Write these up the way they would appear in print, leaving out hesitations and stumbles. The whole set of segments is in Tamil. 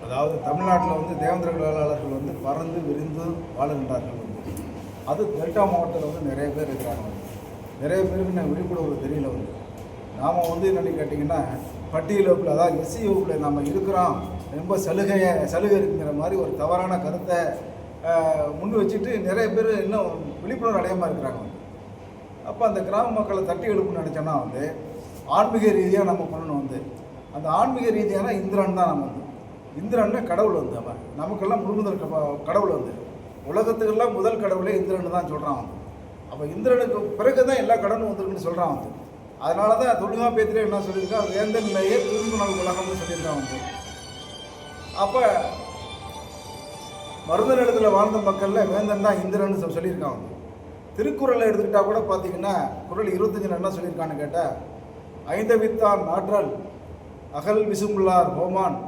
அதாவது தமிழ்நாட்டில் வந்து தேவேந்திர வேளாளர்கள் வந்து பறந்து விரிந்து வாழுகின்றார்கள் வந்து. அது டெல்டா மாவட்டத்தில் வந்து நிறைய பேர் இருக்கிறாங்க வந்து. நிறைய பேருக்கு நான் விழிப்புணர்வு தெரியல வந்து. நாம் வந்து என்னென்னு கேட்டிங்கன்னா பட்டியல் வகுப்பில், அதாவது எஸ்சி வகுப்பில் நம்ம இருக்கிறோம், ரொம்ப சலுகை இருக்குங்கிற மாதிரி ஒரு தவறான கருத்தை முன் வச்சுட்டு நிறைய பேர் இன்னும் விழிப்புணர்வு அடையாமல் இருக்கிறாங்க வந்து. அப்போ அந்த கிராம மக்களை தட்டி எழுப்புன்னு நினச்சோன்னா வந்து ஆன்மீக ரீதியாக நம்ம பண்ணணும் வந்து. அந்த ஆன்மீக ரீதியான இந்திரன் தான் நம்ம வந்து. இந்திரன்னா கடவுள் வந்து. அவன் நமக்கெல்லாம் முழுமுதல் கடவுள் வந்து. உலகத்துக்கெல்லாம் முதல் கடவுளே இந்திரன் தான் சொல்கிறான் வந்து. அப்போ இந்திரனுக்கு பிறகு தான் எல்லா கடவுளும் வந்துருக்குன்னு சொல்கிறான் வந்து. அதனால தான் தொல்காப்பியத்திலே என்ன சொல்லியிருக்கா, வேந்தன் நிலையே திரும்புநாள் உலகம்னு சொல்லியிருக்கான் வந்து. அப்போ மருத நிலத்தில் வாழ்ந்த மக்களில் வேந்தன் தான் இந்திரன்னு சொல்லியிருக்கான் வந்து. திருக்குறளை எடுத்துக்கிட்டால் கூட பார்த்தீங்கன்னா குறள் 25 என்ன சொல்லியிருக்கான்னு கேட்டால், ஐந்தவித்தான் நாற்றல் அகல் விசும்புள்ளார் ஹோமான்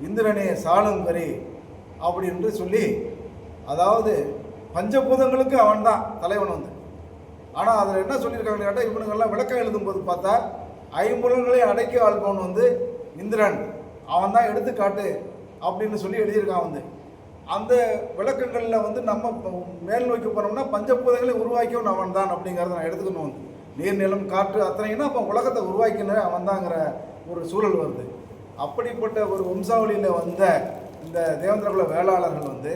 இந்திரனே சாலும் கரி அப்படின்னு சொல்லி, அதாவது பஞ்சபூதங்களுக்கு அவன் தான் தலைவன் வந்து. ஆனால் அதில் என்ன சொல்லியிருக்காங்கன்னு கேட்டால், இவனுங்கெல்லாம் விளக்கம் எழுதும்போது பார்த்தா ஐம்புலன்களையும் அடக்கி ஆள்பவன் வந்து இந்திரன், அவன் தான் எடுத்துக்காட்டு அப்படின்னு சொல்லி எழுதியிருக்கான் வந்து. அந்த விளக்கங்களில் வந்து நம்ம மேல் நோக்கி போனோம்னா பஞ்சபூதங்களை உருவாக்கியவன் அவன் தான் அப்படிங்கிறத நான் எடுத்துக்கணும் வந்து. நீர் நிலம் காற்று அத்தனைன்னா அப்போ உலகத்தை உருவாக்கின அவன் தாங்கிற ஒரு சூழல் வருது. அப்படிப்பட்ட ஒரு வம்சாவளியில் வந்த இந்த தேவேந்திர குல வேளாளர்கள் வந்து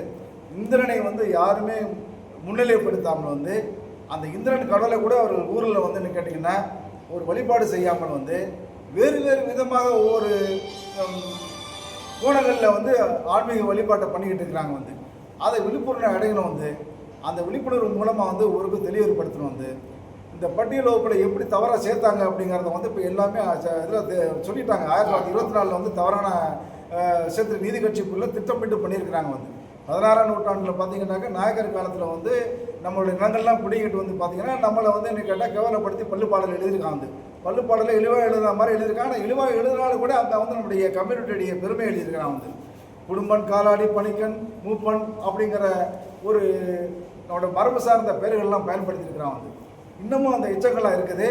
இந்திரனை வந்து யாருமே முன்னிலைப்படுத்தாமல் வந்து, அந்த இந்திரன் கடவுளை கூட அவர்கள் ஊரில் வந்து என்ன கேட்டிங்கன்னா ஒரு வழிபாடு செய்யாமல் வந்து வேறு வேறு விதமாக ஒவ்வொரு கோணங்களில் வந்து ஆன்மீக வழிபாட்டை பண்ணிக்கிட்டு இருக்கிறாங்க வந்து. அதை விழிப்புணர்வு அடையணும் வந்து. அந்த விழிப்புணர்வு மூலமாக வந்து ஒருக்கு தெளிவுபடுத்தணும் வந்து. இந்த பட்டியல் வகுப்பில் எப்படி தவறாக சேர்த்தாங்க அப்படிங்கிறத வந்து இப்போ எல்லாமே இதில் சொல்லிட்டாங்க. 1924 வந்து தவறான சேர்த்து நீதி கட்சிக்குள்ளே திட்டமிட்டு பண்ணியிருக்கிறாங்க வந்து. 16ஆம் நூற்றாண்டில் பார்த்தீங்கன்னாக்கா நாயக்கர் காலத்தில் வந்து நம்மளுடைய நிலங்கள்லாம் பிடிங்கிட்டு வந்து பார்த்தீங்கன்னா நம்மளை வந்து என்ன கேட்டால் கேவலப்படுத்தி பள்ளுப்பாடல் எழுதியிருக்காங்க வந்து. பள்ளுப்பாடலில் இழிவாக எழுதுகிற மாதிரி எழுதியிருக்காங்க. ஆனால் இழிவாக எழுதினாலும் கூட அந்த வந்து நம்முடைய கம்யூனிட்டியுடைய பெருமை எழுதியிருக்கிறான் வந்து. குடும்பன், காலாடி, பணிக்கன், மூப்பன் அப்படிங்கிற ஒரு நம்மளோட மரபு சார்ந்த பெயர்கள்லாம் பயன்படுத்தியிருக்கிறான் வந்து. இன்னமும் அந்த எச்சங்களாக இருக்குது.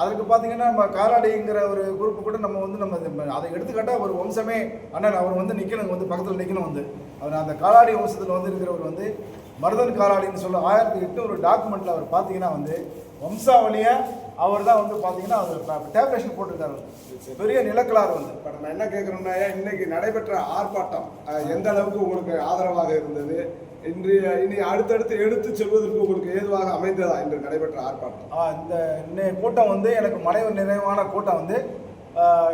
அதுக்கு பார்த்தீங்கன்னா நம்ம காலாடிங்கிற ஒரு குரூப்பு கூட நம்ம வந்து நம்ம அதை எடுத்துக்காட்டால் ஒரு வம்சமே அண்ணன் அவர் வந்து நிற்கணும் வந்து, பக்கத்தில் நிற்கணும் வந்து. அவர் அந்த காலாடி வம்சத்தில் வந்து இருக்கிறவர் வந்து மருதன் காலாடின்னு சொல்ல 1800 டாக்குமெண்ட்டில் அவர் பார்த்தீங்கன்னா வந்து வம்சாவளியாக அவர் தான் வந்து பார்த்தீங்கன்னா அவர் டேப்லேஷன் போட்டிருக்காரு. பெரிய நிலக்கலார் வந்து. இப்போ நம்ம என்ன கேட்குறோம்னா, இன்னைக்கு நடைபெற்ற ஆர்ப்பாட்டம் எந்த அளவுக்கு உங்களுக்கு ஆதரவாக இருந்தது, இனி அடுத்தடுத்து எடுத்து செல்வதற்கு உங்களுக்கு ஏதுவாக அமைந்ததா இன்று நடைபெற்ற ஆர்ப்பாட்டம்? இந்த கூட்டம் வந்து எனக்கு மனைவி நிறைவான கூட்டம் வந்து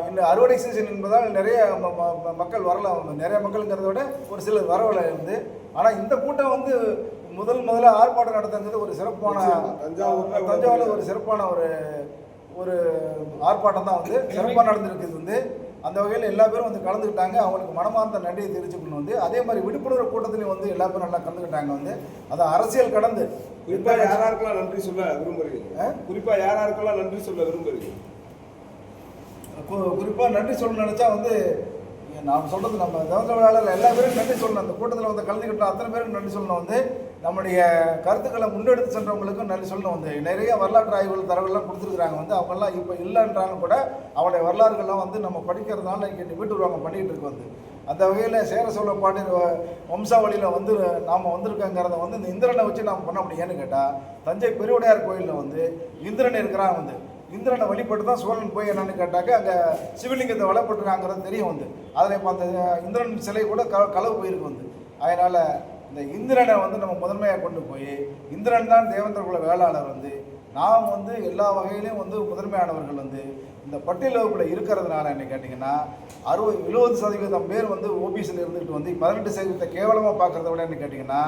இந்த அறுவடை சீசன் என்பதால் நிறைய மக்கள் வரலாம். நிறைய மக்கள்ங்கிறத விட ஒரு சிலர் வரவில்லை இருந்து. ஆனால் இந்த கூட்டம் வந்து முதல்ல ஆர்ப்பாட்டம் நடத்துறது ஒரு சிறப்பான தஞ்சாவூரில் ஒரு சிறப்பான ஒரு ஆர்ப்பாட்டம் தான் வந்து சிறப்பாக நடந்திருக்குது வந்து. அந்த வகையில் எல்லா பேரும் வந்து கலந்துக்கிட்டாங்க. அவங்களுக்கு மனமார்ந்த நன்றியை தெரிவிச்சுக்கணும் வந்து. அதே மாதிரி விழிப்புணர்வு கூட்டத்திலையும் வந்து எல்லா பேரும் நல்லா கலந்துக்கிட்டாங்க வந்து. அதை அரசியல் கடந்து குறிப்பாக யாராருக்கெல்லாம் நன்றி சொல்ல விரும்புகிறீங்க? குறிப்பாக யாராருக்கெல்லாம் நன்றி சொல்ல விரும்புகிறீங்க? குறிப்பாக நன்றி சொல்லணும்னு நினச்சா வந்து நான் சொல்கிறது நம்ம தேவேந்திர வேளாளர்கள் எல்லா பேரும் நன்றி சொல்லணும். அந்த கூட்டத்தில் வந்து கலந்துக்கிட்டோம் அத்தனை பேரும் நன்றி சொல்லணும் வந்து. நம்முடைய கருத்துக்களை முன்னெடுத்து சென்றவங்களுக்கும் நன்றி சொல்லணும் வந்து. நிறைய வரலாற்று ஆய்வுகள் தரவுகள்லாம் கொடுத்துருக்குறாங்க வந்து. அவங்கெல்லாம் இப்போ இல்லைன்றாங்க கூட அவருடைய வரலாறுகள்லாம் வந்து நம்ம படிக்கிறதுனால இங்கே வீட்டு உருவாக்கம் பண்ணிகிட்டு இருக்கு வந்து. அந்த வகையில் சேர சோழ பாண்டியர் வம்சாவளியில் வந்து நாம் வந்திருக்கங்கிறத வந்து இந்த இந்திரனை வச்சு நாம் பண்ண முடியும்னு கேட்டால், தஞ்சை பெருவுடையார் கோயிலில் வந்து இந்திரன் இருக்கிறான் வந்து. இந்திரனை வழிபட்டு தான் சோழன் போய் என்னன்னு கேட்டாக்க அங்கே சிவலிங்கத்தை வளப்பட்டுருக்காங்கிறது தெரியும் வந்து. அதில் இப்போ அந்த இந்திரன் சிலை கூட களவு போயிருக்கு வந்து. அதனால் இந்த இந்திரனை வந்து நம்ம முதன்மையாக கொண்டு போய், இந்திரன் தான் தேவேந்திர குல வேளாளர் வந்து. நாம் வந்து எல்லா வகையிலையும் வந்து முதன்மையானவர்கள் வந்து இந்த பட்டியல் வகுப்பில் இருக்கிறதுனால என்ன கேட்டிங்கன்னா 70% பேர் வந்து ஓபிசியில் இருந்துகிட்டு வந்து 18% கேவலமாக பார்க்குறத விட என்ன கேட்டிங்கன்னா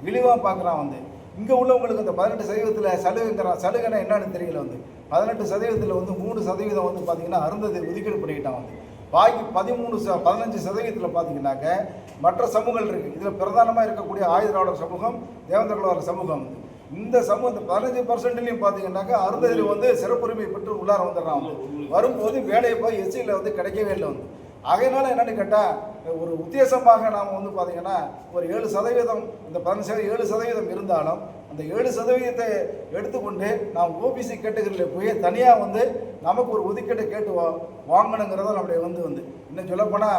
இழிவாக பார்க்குறான் வந்து. இங்கே உள்ளவங்களுக்கு இந்த 18% சலுகைனா என்னன்னு தெரியல வந்து. 18% வந்து 3% வந்து பார்த்திங்கன்னா அருந்ததி ஒதுக்கீடு பண்ணிக்கிட்டான் வந்து. பாக்கி 15% பார்த்தீங்கன்னாக்க மற்ற சமூகங்கள் இருக்குது. இதில் பிரதானமாக இருக்கக்கூடிய ஆயுதராளர் சமூகம், தேவேந்திர குல சமூகம் வந்து. இந்த சமூகம் இந்த 15%லையும் பார்த்தீங்கன்னாக்கா அருந்ததில் வந்து சிறப்புரிமை பெற்று உள்ளார வந்துடுறான் வந்து. வரும்போது வேலையை போய் எஸ்சியில் வந்து கிடைக்கவே இல்லை வந்து. அதனால் என்னென்னு கேட்டால் ஒரு உத்தேசமாக நாம் வந்து பார்த்திங்கன்னா ஒரு 7% இந்த 7% இருந்தாலும் அந்த 7% எடுத்துக்கொண்டு நாம் ஓபிசி கேட்டகரியில் போய் தனியாக வந்து நமக்கு ஒரு ஒதுக்கீட்டை கேட்டு வாங்கணுங்கிறத நம்முடைய வந்து இன்னும் சொல்லப்போனால்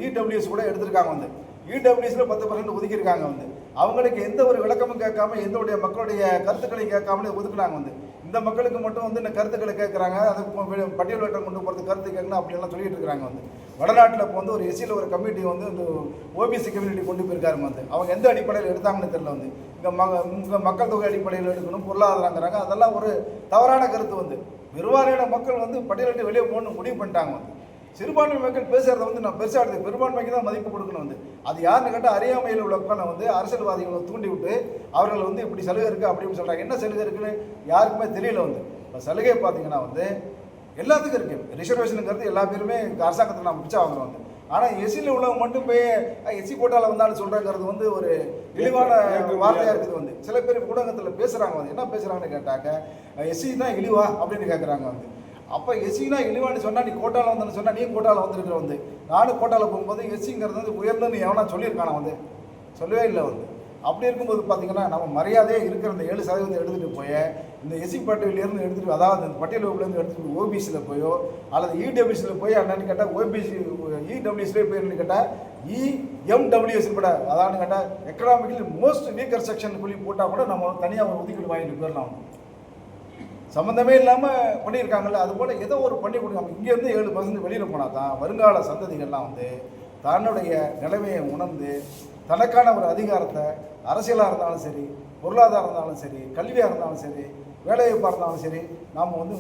இடபிள்யூஎஸ் கூட எடுத்திருக்காங்க வந்து இடபிள்யூஎஸில் 10% ஒதுக்கியிருக்காங்க வந்து அவங்களுக்கு எந்த ஒரு விளக்கமும் கேட்காம எந்தோடைய மக்களுடைய கருத்துக்களையும் கேட்காமலே ஒதுக்குனாங்க வந்து இந்த மக்களுக்கு மட்டும் வந்து இந்த கருத்துக்களை கேட்குறாங்க அதுக்கு பட்டியல் வேட்டம் கொண்டு போகிறது கருத்து கேட்கணும் அப்படியெல்லாம் சொல்லிட்டு இருக்கிறாங்க வந்து வடநாட்டில் இப்போ வந்து ஒரு எஸ்சியில் ஒரு கமிட்டி வந்து இந்த ஓபிசி கம்யூனிட்டி கொண்டு போயிருக்காரு வந்து அவங்க எந்த அடிப்படையில் எடுத்தாங்கன்னு தெரியல வந்து இங்கே மக்கள் தொகை அடிப்படையில் எடுக்கணும் பொருளாதாரங்கிறாங்க அதெல்லாம் ஒரு தவறான கருத்து வந்து பெருவாரியான மக்கள் வந்து பட்டியலிட்டு வெளியே போகணும்னு முடிவு பண்ணிட்டாங்க வந்து சிறுபான்மை மக்கள் பேசுகிறத வந்து நான் பெருசாக எடுத்து பெரும்பான்மைக்கு தான் மதிப்பு கொடுக்கணும் வந்து அது யாருன்னு கேட்டால் அறியாமையில் உள்ள உட்காந்து வந்து அரசியல்வாதிகளை தூண்டி விட்டு அவர்கள் வந்து இப்படி சலுகை இருக்குது அப்படின்னு சொல்கிறாங்க என்ன சலுகை இருக்குன்னு யாருக்குமே தெரியல வந்து இப்போ சலுகை பார்த்தீங்கன்னா வந்து எல்லாத்துக்கும் இருக்குது ரிசர்வேஷனுங்கிறது எல்லா பேருமே அரசாங்கத்தில் நான் பிடிச்சா வாங்குறோம் வந்து ஆனால் எஸ்சியில் உள்ளவங்க மட்டும் போய் எஸ்சி கோட்டாவில் வந்தாலும் சொல்கிறேங்கிறது வந்து ஒரு இழிவான வார்த்தையாக இருக்குது வந்து சில பேர் ஊடகத்தில் பேசுகிறாங்க வந்து என்ன பேசுகிறாங்கன்னு கேட்டாக்க எஸ்சி தான் இழிவா அப்படின்னு கேட்குறாங்க வந்து அப்போ எஸ்சினா இழிவான்னு சொன்னால் நீ கோட்டாவில் வந்தேன்னு சொன்னால் நீ கோட்டாவில் வந்துருக்கிற வந்து நானும் கோட்டாவில் போகும்போது எஸ்சிங்கிறது வந்து உயர்ந்தன்னு எவனா சொல்லியிருக்கானா வந்து சொல்லவே இல்லை வந்து அப்படி இருக்கும்போது பார்த்தீங்கன்னா நம்ம மரியாதையே இருக்கிற இந்த 7% எடுத்துகிட்டு போய் இந்த எஸ்சி பட்டியலேருந்து எடுத்துகிட்டு அதாவது இந்த பட்டியல் வகுப்புலேருந்து எடுத்துகிட்டு ஓபிசியில் போயோ அல்லது இடபிள்யூஸில் போய் என்னன்னு கேட்டால் ஓபிசி இடபிள்யூஸிலே போய் என்னன்னு கேட்டால் இஎம்டபிள்யூஎஸ் கூட அதான்னு கேட்டால் எக்கனாமிக்கலி மோஸ்ட் வீக்கர் செக்ஷன் சொல்லி போட்டால் கூட நம்ம தனியாக ஒரு ஒதுக்கீடு வாங்கிட்டு போயிடலாம் சம்மந்தமே இல்லாமல் பண்ணியிருக்காங்கல்ல அதுபோல் ஏதோ ஒரு பண்ணி கொடுக்காம இங்கேருந்து 7% வெளியில் போனால் தான் வருங்கால சந்ததிகள்லாம் வந்து தன்னுடைய நிலைமையை உணர்ந்து தனக்கான ஒரு அதிகாரத்தை அரசியலாக இருந்தாலும் சரி பொருளாதாரம் இருந்தாலும் சரி கல்வியாக இருந்தாலும் சரி வேலைவாய்ப்பாக இருந்தாலும் சரி நாம் வந்து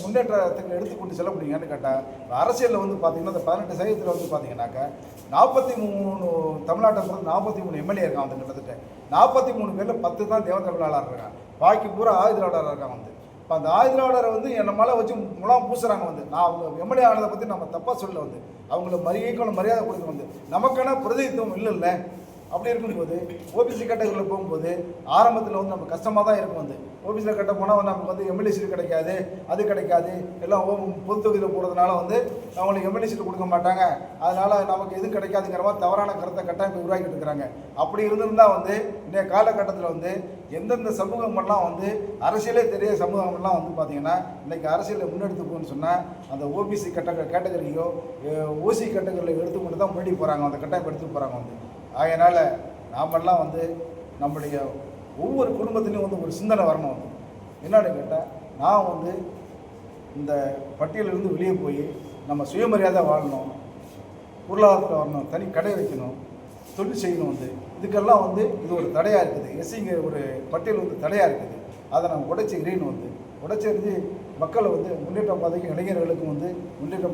முன்னேற்றத்துக்கு எடுத்துக்கொண்டு செல்ல முடியுங்கன்னு கேட்டால் அரசியலில் வந்து பார்த்திங்கன்னா இந்த 18% வந்து பார்த்தீங்கன்னாக்கா 43 தமிழ்நாட்டை பொறுத்து 43 எம்எல்ஏ இருக்கான் வந்து கிட்டத்தட்ட 43 பேரில் 10 தான் தேவதமிழாளர் இருக்காங்க பாக்கி பூரா ஆயுதலாளராக இருக்காங்க வந்து இப்போ அந்த ஆயுதலாளரை வந்து என்ன மேலே வச்சு முலாம் பூசுகிறாங்க வந்து நான் அவங்க எம்எல்ஏ ஆனதை பற்றி நம்ம தப்பாக சொல்ல வந்து அவங்கள மரியாதை கொடுக்க வந்து நமக்கான பிரதிநிதித்துவம் இல்லை அப்படி இருக்கும்போது ஓபிசி கேட்டகரியில் போகும்போது ஆரம்பத்தில் வந்து நம்ம கஷ்டமாக தான் இருக்கும் வந்து ஓபிசியில் கட்ட போனால் நமக்கு வந்து எம்எல்ஏ சீட் கிடைக்காது அது கிடைக்காது எல்லாம் பொது தொகுதியில் போகிறதுனால வந்து அவங்களுக்கு எம்எல்ஏ சீட் கொடுக்க மாட்டாங்க அதனால் நமக்கு எதுவும் கிடைக்காதுங்கிற மாதிரி தவறான கருத்தை கட்டமைப்பு உருவாக்கிட்டு இருக்கிறாங்க அப்படி இருந்திருந்தால் வந்து இன்றைய காலகட்டத்தில் வந்து எந்தெந்த சமூகமெல்லாம் வந்து அரசியலே தெரிய சமூகமெல்லாம் வந்து பார்த்திங்கன்னா இன்றைக்கி அரசியலில் முன்னெடுத்து போகணும்னு சொன்னால் அந்த ஓபிசி கேட்டகரியோ ஓசி கேட்டகரியில் எடுத்துக்கொண்டு தான் முன்னாடி போகிறாங்க அந்த கட்டமைப்பு எடுத்துகிட்டு போகிறாங்க வந்து அதனால் நாமெல்லாம் வந்து நம்முடைய ஒவ்வொரு குடும்பத்துலேயும் வந்து ஒரு சிந்தனை வரணும் வந்து என்னன்னு கேட்டால் நான் வந்து இந்த பட்டியலிருந்து வெளியே போய் நம்ம சுயமரியாதை வாழணும் பொருளாதாரத்தில் வரணும் தனி கடை வைக்கணும் தொழில் செய்யணும் வந்து இதுக்கெல்லாம் வந்து இது ஒரு தடையாக இருக்குது எஸ்சிங்க ஒரு பட்டியல் வந்து தடையாக இருக்குது அதை நம்ம உடைச்சி எறியணும் வந்து உடைச்சி எறிஞ்சு மக்களை வந்து முன்னேற்ற பாதைக்கு இளைஞர்களுக்கும் வந்து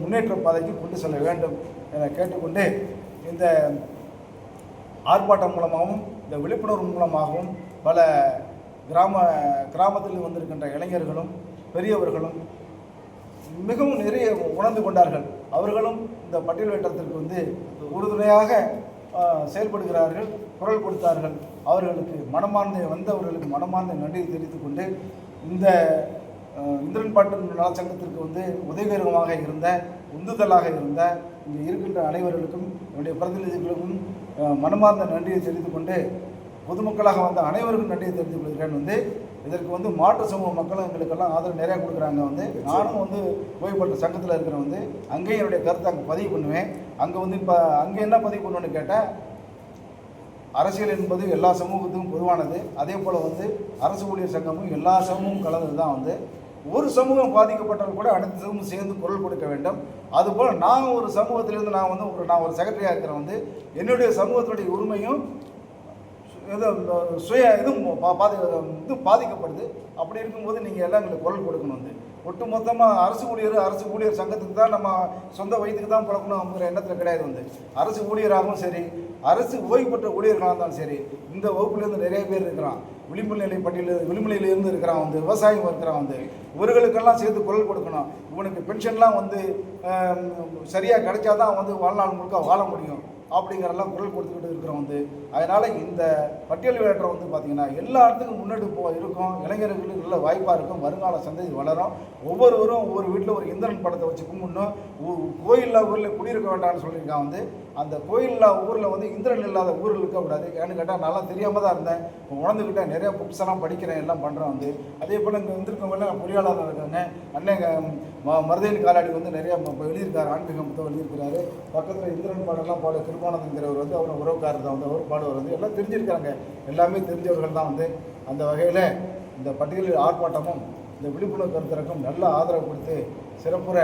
முன்னேற்ற பாதைக்கு கொண்டு செல்ல வேண்டும் என கேட்டுக்கொண்டு இந்த ஆர்ப்பாட்டம் மூலமாகவும் இந்த விழிப்புணர்வு மூலமாகவும் பல கிராமத்தில் வந்திருக்கின்ற இளைஞர்களும் பெரியவர்களும் மிகவும் நிறைய உணர்ந்து கொண்டார்கள் அவர்களும் இந்த பட்டியல் வேட்டத்திற்கு வந்து உறுதுணையாக செயல்படுகிறார்கள் குரல் கொடுத்தார்கள் அவர்களுக்கு வந்தவர்களுக்கு மனமார்ந்த நன்றி தெரிவித்துக் கொண்டு இந்த இந்திரன் பாட்டு நலச்சங்கத்திற்கு வந்து உதவிகரமாக இருந்த உந்துதலாக இருந்த இங்கே இருக்கின்ற அனைவர்களுக்கும் என்னுடைய பிரதிநிதிகளுக்கும் மனமார்ந்த நன்றியை தெரிவித்துக் கொண்டு பொதுமக்களாக வந்த அனைவருக்கும் நன்றியை தெரிவித்துக் கொள்கிறேன் வந்து இதற்கு வந்து மாற்று சமூக மக்களும் எங்களுக்கெல்லாம் ஆதரவு நிறையா கொடுக்குறாங்க வந்து நானும் வந்து ஓய்வுபட்ட சங்கத்தில் இருக்கிற வந்து அங்கேயும் என்னுடைய கருத்தை அங்கே பதிவு பண்ணுவேன் அங்கே வந்து இப்போ அங்கே என்ன பதிவு பண்ணுவேன்னு கேட்டால் அரசியல் என்பது எல்லா சமூகத்துக்கும் பொதுவானது அதே போல் வந்து அரசு ஊழியர் சங்கமும் எல்லா சமூகமும் கலந்தது தான் வந்து ஒரு சமூகம் பாதிக்கப்பட்டவர்கள் கூட அடுத்த சமூகம் சேர்ந்து குரல் கொடுக்க வேண்டும் அதுபோல் நான் ஒரு சமூகத்திலிருந்து நான் ஒரு செக்ரட்டரியாக இருக்கிறேன் வந்து என்னுடைய சமூகத்தினுடைய உரிமையும் இதுவும் பாதிக்கப்படுது அப்படி இருக்கும்போது நீங்கள் எல்லாம் எங்களுக்கு குரல் கொடுக்கணும் வந்து ஒட்டுமொத்தமாக அரசு ஊழியர் சங்கத்துக்கு தான் நம்ம சொந்த வயிற்றுக்கு தான் பழக்கணும் அப்படிங்கிற எண்ணத்தில் கிடையாது வந்து அரசு ஊழியராகவும் சரி அரசு ஓய்வு பெற்ற ஊழியர்களாக இருந்தாலும் சரி இந்த வகுப்புலேருந்து நிறைய பேர் இருக்கிறான் விளிம்புநிலையிலேருந்து இருக்கிறான் வந்து விவசாயம் இருக்கிறான் வந்து இவர்களுக்கெல்லாம் சேர்த்து குரல் கொடுக்கணும் இவனுக்கு பென்ஷன்லாம் வந்து சரியாக கிடைச்சாதான் வந்து வாழ்நாள் முழுக்க வாழ முடியும் அப்படிங்கிறதெல்லாம் குரல் கொடுத்துக்கிட்டு இருக்கிறோம் வந்து. அதனால் இந்த பட்டியல் வெளியேற்றம் வந்து பார்த்திங்கன்னா எல்லா இடத்துக்கும் முன்னாடி இருக்கும். இளைஞர்களுக்கு நல்ல வாய்ப்பாக இருக்கும். வருங்கால சந்ததி வளரும். ஒவ்வொருவரும் ஒவ்வொரு வீட்டில் ஒரு இந்திரன் படத்தை வச்சு கும்பிடணும். கோயில்லா ஊரில் குடியிருக்க வேண்டாம்னு சொல்லியிருக்கான் வந்து. அந்த கோயில்லா ஊரில் வந்து இந்திரன் இல்லாத ஊரில் இருக்கக்கூடாது. ஏன்னு கேட்டால் நல்லா தெரியாமல் தான் இருந்தேன். இப்போ உணர்ந்துக்கிட்டேன். நிறையா புக்ஸ் எல்லாம் படிக்கிறேன், எல்லாம் பண்ணுறேன் வந்து. அதே போல் இங்கே வந்திருக்கவங்களாம் பொறியாளராக இருக்காங்க. அண்ணன் மருதையின் காலாடி வந்து நிறையா எழுதியிருக்காரு. ஆன்மீகம் புத்தகம் எழுதியிருக்கிறாரு. பக்கத்தில் இந்திரன் பாடலாம் பாட கிருபானந்தங்கிறவர் வந்து அவர் உறவுக்காரர் தான் வந்து. அவர் பாடுவர் வந்து. எல்லாம் தெரிஞ்சிருக்காங்க. எல்லாமே தெரிஞ்சவர்கள் தான் வந்து. அந்த வகையில் இந்த பட்டியலில் ஆர்ப்பாட்டமும் இந்த விழிப்புணர்வு கருத்தரங்கும் நல்ல ஆதரவு கொடுத்து சிறப்புற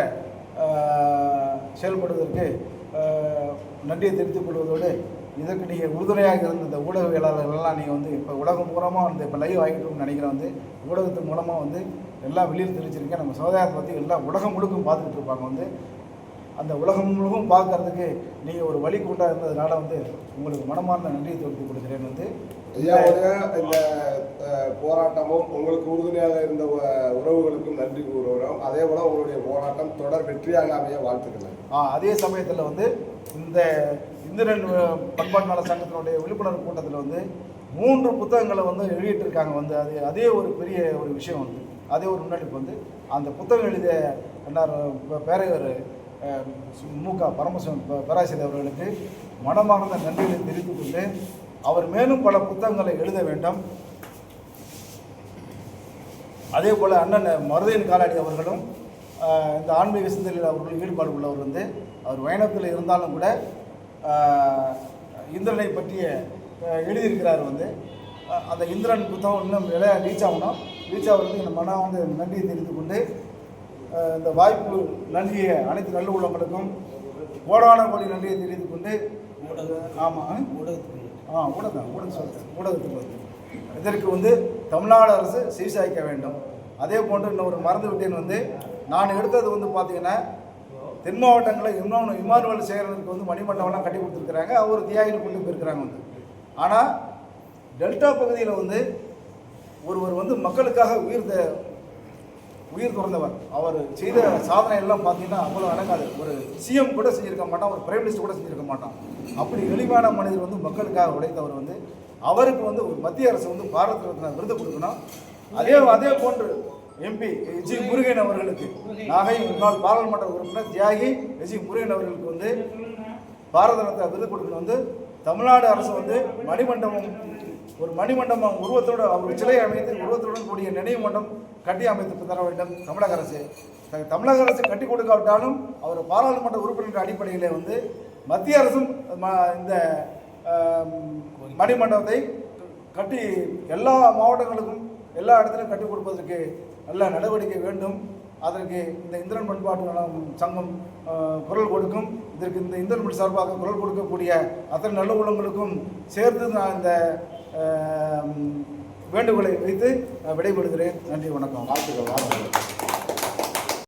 செயல்படுவதற்கு நன்றியை தெரிவித்துக் கொள்வதோடு, இதற்கு நீங்கள் உறுதுணையாக இருந்த இந்த ஊடகவியலாளர்கள்லாம் நீங்கள் வந்து இப்போ உலகம் மூலமாக வந்து இப்போ லைவ் ஆகிட்டுன்னு நினைக்கிறேன் வந்து. ஊடகத்தின் மூலமாக வந்து எல்லாம் வெளியில் தெரிவிச்சிருக்கேன். நம்ம சமுதாயத்தை பற்றி எல்லாம் உலகம் முழுக்கும் பார்த்துக்கிட்டு இருப்பாங்க வந்து. அந்த உலகம் முழுக்கும் பார்க்கறதுக்கு நீங்கள் ஒரு வழி கூட்டாக இருந்ததுனால வந்து உங்களுக்கு மனமார்ந்த நன்றியை தெரிவித்துக் கொடுக்குறேன் வந்து. ஐயாவுடைய இந்த போராட்டமும் உங்களுக்கு உறுதுணையாக இருந்த உறவுகளுக்கும் நன்றி கூறுகிறோம். அதே போல் உங்களுடைய போராட்டம் தொடர் வெற்றியாக அமைய வாழ்த்துக்கள். அதே சமயத்தில் வந்து இந்த இந்திரன் பண்பாட்டு நல சங்கத்தினுடைய விழிப்புணர்வு கூட்டத்தில் வந்து 3 புத்தகங்களை வந்து வெளியிட்டிருக்காங்க வந்து. அதே ஒரு பெரிய ஒரு விஷயம் வந்து. அதே ஒரு முன்னெடுப்பு வந்து. அந்த புத்தகம் எழுதிய பேரையர் மு.க. பரமசிவன் பேராசிரியர் அவர்களுக்கு மனமார்ந்த நன்றிகளை தெரிவித்துக் கொண்டு, அவர் மேலும் பல புத்தகங்களை எழுத வேண்டும். அதே போல் அண்ணன் மருதையின் காலாடி அவர்களும் இந்த ஆன்மீக சிந்தனையில் அவர்கள் ஈடுபாடு உள்ளவர் வந்து. அவர் வைணவத்தில் இருந்தாலும் கூட இந்திரனை பற்றிய எழுதியிருக்கிறார் வந்து. அந்த இந்திரன் புத்தகம் இன்னும் ரீச் ஆகிறதுக்கு இந்த மனம் வந்து நன்றியை தெரிவித்துக் கொண்டு, இந்த வாய்ப்பு நல்கிய அனைத்து நல்ல உள்ளவங்களுக்கும் கோடான கோடி நன்றியை தெரிவித்துக் கொண்டு, ஆமாம் ஊடகத்துக்கு வந்து இதற்கு வந்து தமிழ்நாடு அரசு சீர்சாய்க்க வேண்டும். அதே போன்று இன்னொரு மறந்து விட்டேன் வந்து. நான் எடுத்தது வந்து பார்த்திங்கன்னா தென் மாவட்டங்களில் இமானுவல் சேகரனுக்கு வந்து மணிமண்டபம்லாம் கட்டி கொடுத்துருக்குறாங்க. அவர் தியாகிகள் கொண்டு போயிருக்கிறாங்க வந்து. ஆனால் டெல்டா பகுதியில் வந்து ஒருவர் வந்து மக்களுக்காக உயிர் துறந்தவர். அவர் செய்த சாதனை எல்லாம் பார்த்தீங்கன்னா அவ்வளோ அடங்காது. ஒரு சிஎம் கூட செஞ்சுருக்க மாட்டான், ஒரு பிரைம் மினிஸ்டர் கூட செஞ்சுருக்க மாட்டான். அப்படி எளிமையான மனிதர் வந்து மக்களுக்காக உழைத்தவர் வந்து. அவருக்கு வந்து ஒரு மத்திய அரசு வந்து பாரத் ரத்னா விருது கொடுக்கணும். அதே போன்று எம்பி ஜி முருகன் அவர்களுக்கு, நாகை முன்னாள் பாராளுமன்ற உறுப்பினர் தியாகி ஜி முருகன் அவர்களுக்கு வந்து பாரத ரத்னா விருது கொடுக்கணும் வந்து. தமிழ்நாடு அரசு வந்து மணிமண்டபம் உருவத்தோடு அவர் சிலை அமைத்து உருவத்துடன் கூடிய நினைவு மண்டபம் கட்டி அமைத்து தர வேண்டும் தமிழக அரசு. தமிழக அரசு கட்டி கொடுக்காவிட்டாலும் அவர் பாராளுமன்ற உறுப்பினர் அடிப்படையில் வந்து மத்திய அரசும் இந்த மணிமண்டபத்தை கட்டி எல்லா மாவட்டங்களுக்கும் எல்லா இடத்துலையும் கட்டி கொடுப்பதற்கு நல்ல நடவடிக்கை வேண்டும். அதற்கு இந்த இந்திரன் பண்பாட்டு நலம் சங்கம் குரல் கொடுக்கும். இதற்கு இந்த இந்திரன் சார்பாக குரல் கொடுக்கக்கூடிய அத்தனை நல்ல உள்ளங்களுக்கும் சேர்த்து நான் இந்த வேண்டுகோளை வைத்து விடைபெறுகிறேன். நன்றி, வணக்கம். வாழ்த்துக்கள்.